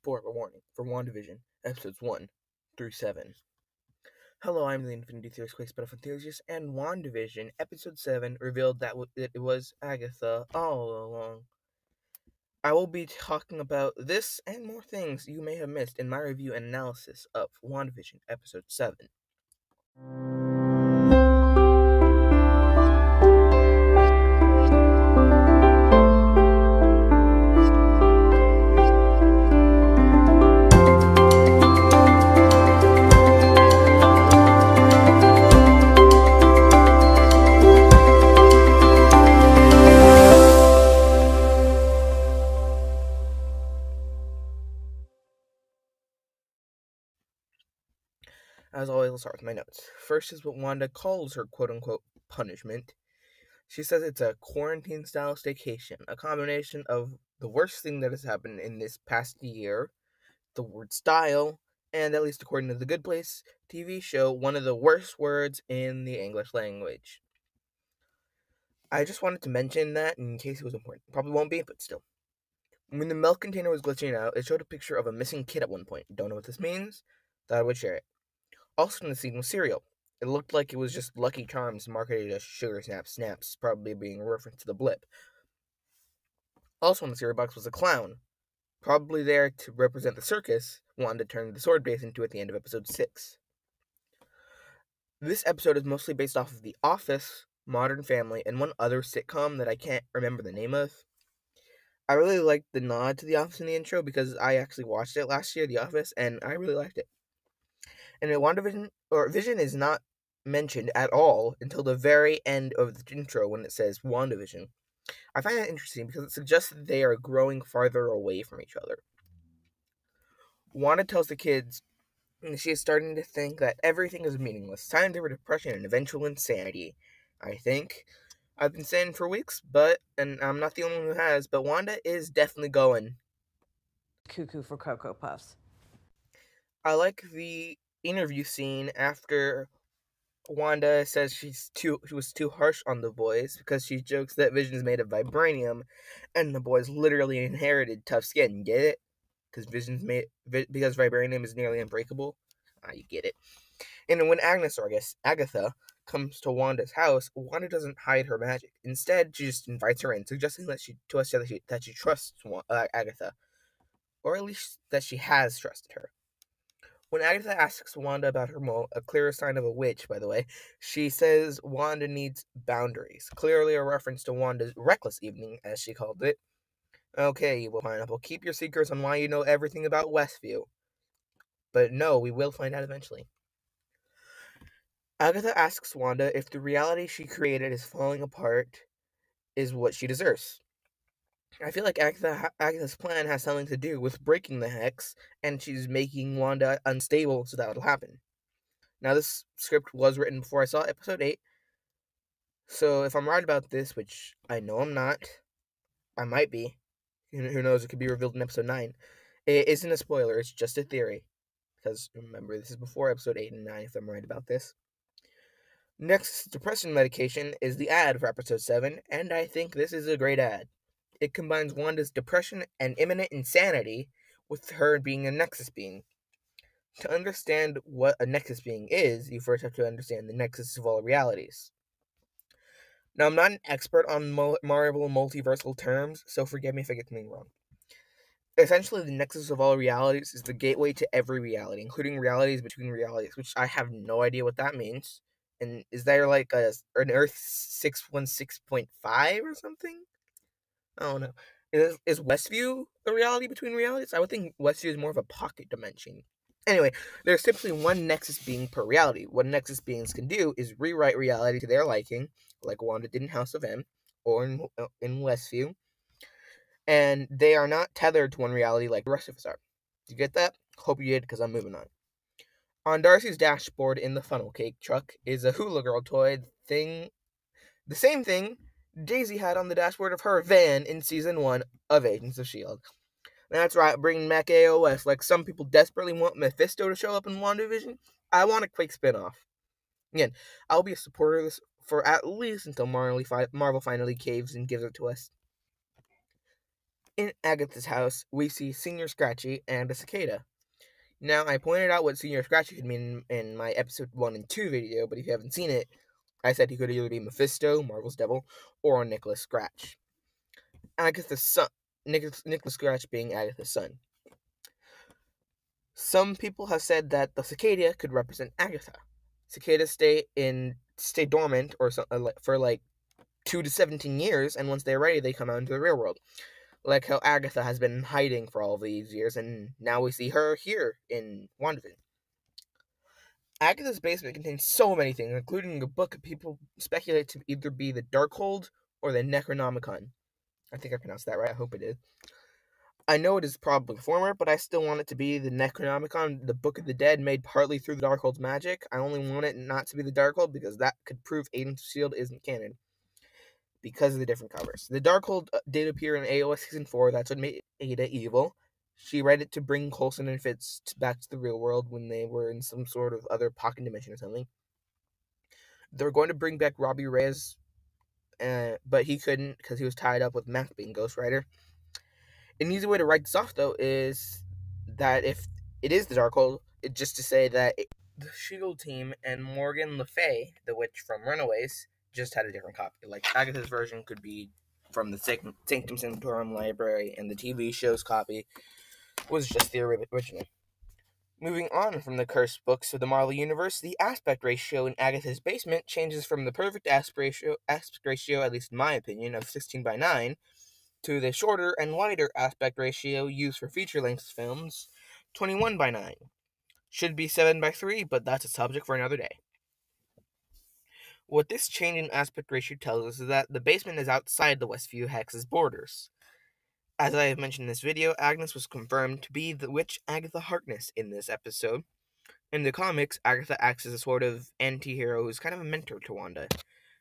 Spoiler warning for WandaVision, episodes 1 through 7. Hello, I'm the Infinity Theorist Quake Spin-off Enthusiast, and WandaVision, episode 7, revealed that it was Agatha all along. I will be talking about this and more things you may have missed in my review and analysis of WandaVision, episode 7. As always, I'll start with my notes. First is what Wanda calls her quote-unquote punishment. She says it's a quarantine-style staycation, a combination of the worst thing that has happened in this past year, the word style, and at least according to The Good Place TV show, one of the worst words in the English language. I just wanted to mention that in case it was important. Probably won't be, but still. When the milk container was glitching out, it showed a picture of a missing kid at one point. Don't know what this means? Thought I would share it. Also in the scene was cereal. It looked like it was just Lucky Charms marketed as Sugar Snap Snaps, probably being a reference to the blip. Also in the cereal box was a clown, probably there to represent the circus Wanda turned the sword base into at the end of episode 6. This episode is mostly based off of The Office, Modern Family, and one other sitcom that I can't remember the name of. I really liked the nod to The Office in the intro because I actually watched it last year, The Office, and I really liked it. And WandaVision, or Vision, is not mentioned at all until the very end of the intro when it says WandaVision. I find that interesting because it suggests that they are growing farther away from each other. Wanda tells the kids she is starting to think that everything is meaningless. Time for depression and eventual insanity, I think. I've been saying for weeks, and I'm not the only one who has, but Wanda is definitely going cuckoo for Cocoa Puffs. I like the interview scene after Wanda says she was too harsh on the boys because she jokes that Vision is made of vibranium, and the boys literally inherited tough skin. Get it? Because because vibranium is nearly unbreakable. You get it. And when Agatha comes to Wanda's house, Wanda doesn't hide her magic. Instead, she just invites her in, suggesting that she trusts Agatha, or at least that she has trusted her. When Agatha asks Wanda about her mole, a clear sign of a witch, by the way, she says Wanda needs boundaries. Clearly a reference to Wanda's reckless evening, as she called it. Okay, Evil Pineapple, keep your secrets on why you know everything about Westview. But no, we will find out eventually. Agatha asks Wanda if the reality she created is falling apart is what she deserves. I feel like Agatha's plan has something to do with breaking the hex, and she's making Wanda unstable so that will happen. Now, this script was written before I saw episode 8, so if I'm right about this, which I know I'm not, I might be, who knows, it could be revealed in episode 9, it isn't a spoiler, it's just a theory, because remember, this is before episode 8 and 9 if I'm right about this. Next, depression medication is the ad for episode 7, and I think this is a great ad. It combines Wanda's depression and imminent insanity with her being a Nexus being. To understand what a Nexus being is, you first have to understand the Nexus of all realities. Now, I'm not an expert on Marvel multiversal terms, so forgive me if I get something wrong. Essentially, the Nexus of all realities is the gateway to every reality, including realities between realities, which I have no idea what that means. And is there like an Earth 616.5 or something? I don't know. Is Westview a reality between realities? I would think Westview is more of a pocket dimension. Anyway, there's typically one Nexus being per reality. What Nexus beings can do is rewrite reality to their liking, like Wanda did in House of M, or in Westview. And they are not tethered to one reality like the rest of us are. Did you get that? Hope you did, because I'm moving on. On Darcy's dashboard in the funnel cake truck is a Hula Girl toy thing. The same thing Daisy had on the dashboard of her van in Season 1 of Agents of S.H.I.E.L.D. That's right, bringing back AOS. Like some people desperately want Mephisto to show up in WandaVision, I want a quick spinoff. Again, I'll be a supporter of this for at least until Marvel finally caves and gives it to us. In Agatha's house, we see Senior Scratchy and a cicada. Now, I pointed out what Senior Scratchy could mean in my episode 1 and 2 video, but if you haven't seen it, I said he could either be Mephisto, Marvel's devil, or Nicholas Scratch. Agatha's son, Nicholas Scratch being Agatha's son. Some people have said that the cicada could represent Agatha. Cicadas stay dormant for like 2 to 17 years, and once they're ready, they come out into the real world. Like how Agatha has been hiding for all these years, and now we see her here in WandaVision. Agatha's basement contains so many things, including a book people speculate to either be the Darkhold or the Necronomicon. I think I pronounced that right. I hope it is. I know it is probably the former, but I still want it to be the Necronomicon, the Book of the Dead, made partly through the Darkhold's magic. I only want it not to be the Darkhold because that could prove Agents of S.H.I.E.L.D. isn't canon because of the different covers. The Darkhold did appear in AOS Season 4. That's what made Ada evil. She read it to bring Coulson and Fitz back to the real world when they were in some sort of other pocket dimension or something. They're going to bring back Robbie Reyes, but he couldn't because he was tied up with Mac being Ghost Rider. An easy way to write this off, though, is that if it is the Darkhold, it's just to say that the S.H.I.E.L.D. team and Morgan Le Fay, the witch from Runaways, just had a different copy. Like, Agatha's version could be from the Sanctum Sanctorum library, and the TV show's copy was just the original. Moving on from the cursed books of the Marvel Universe, the aspect ratio in Agatha's basement changes from the perfect aspect ratio, at least in my opinion, of 16:9, to the shorter and wider aspect ratio used for feature-length films, 21:9. Should be 7:3, but that's a subject for another day. What this change in aspect ratio tells us is that the basement is outside the Westview Hex's borders. As I have mentioned in this video, Agnes was confirmed to be the witch Agatha Harkness in this episode. In the comics, Agatha acts as a sort of anti-hero who's kind of a mentor to Wanda.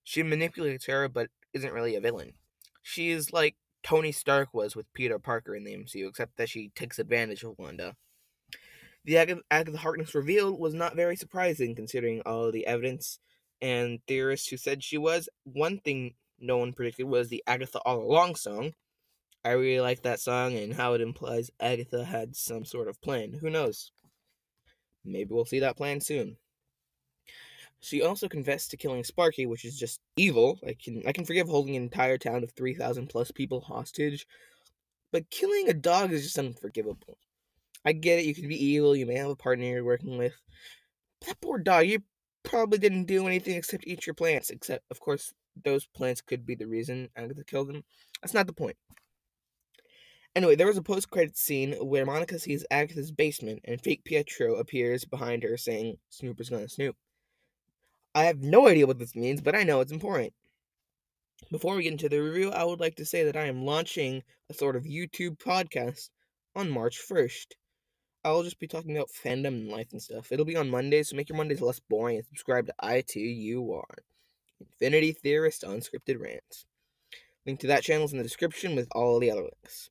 She manipulates her, but isn't really a villain. She is like Tony Stark was with Peter Parker in the MCU, except that she takes advantage of Wanda. The Agatha Harkness reveal was not very surprising considering all the evidence and theorists who said she was. One thing no one predicted was the Agatha All Along song. I really like that song and how it implies Agatha had some sort of plan. Who knows? Maybe we'll see that plan soon. She also confessed to killing Sparky, which is just evil. I can forgive holding an entire town of 3,000 plus people hostage, but killing a dog is just unforgivable. I get it, you can be evil, you may have a partner you're working with. But that poor dog, you probably didn't do anything except eat your plants, except, of course, those plants could be the reason Agatha killed him. That's not the point. Anyway, there was a post-credits scene where Monica sees Agatha's basement, and fake Pietro appears behind her saying, "Snooper's gonna snoop." I have no idea what this means, but I know it's important. Before we get into the review, I would like to say that I am launching a sort of YouTube podcast on March 1st. I'll just be talking about fandom and life and stuff. It'll be on Mondays, so make your Mondays less boring and subscribe to ITUR, Infinity Theorist Unscripted Rants. Link to that channel is in the description with all the other links.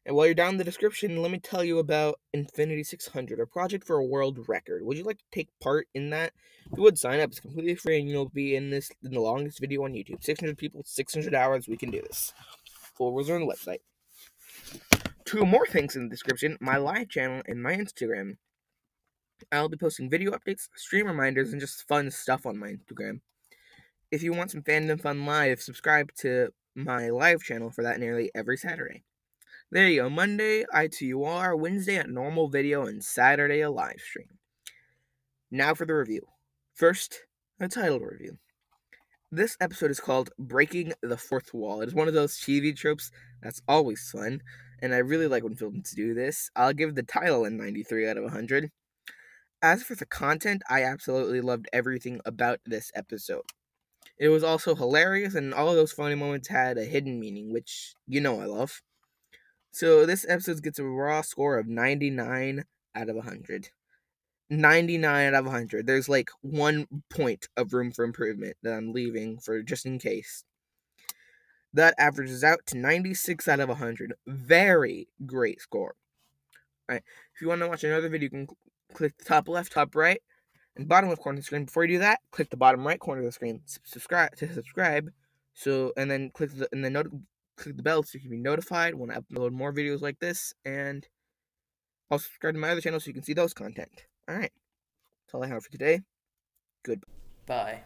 And while you're down in the description, let me tell you about Infinity 600, a project for a world record. Would you like to take part in that? If you would, sign up. It's completely free, and you'll be in the longest video on YouTube. 600 people, 600 hours. We can do this. Full rules are on the website. 2 more things in the description: my live channel and my Instagram. I'll be posting video updates, stream reminders, and just fun stuff on my Instagram. If you want some fandom fun live, subscribe to my live channel for that nearly every Saturday. There you go. Monday, ITUR, Wednesday, a normal video, and Saturday, a live stream. Now for the review. First, a title review. This episode is called Breaking the Fourth Wall. It is one of those TV tropes that's always fun, and I really like when films do this. I'll give the title a 93 out of 100. As for the content, I absolutely loved everything about this episode. It was also hilarious, and all of those funny moments had a hidden meaning, which you know I love. So this episode gets a raw score of 99 out of 100. 99 out of 100. There's like 1 point of room for improvement that I'm leaving for just in case. That averages out to 96 out of 100. Very great score. Alright, if you want to watch another video, you can click the top left, top right, and bottom left corner of the screen. Before you do that, click the bottom right corner of the screen. Subscribe. So, and then click the click the bell so you can be notified when I upload more videos like this, and also subscribe to my other channel so you can see those content. Alright, that's all I have for today. Goodbye.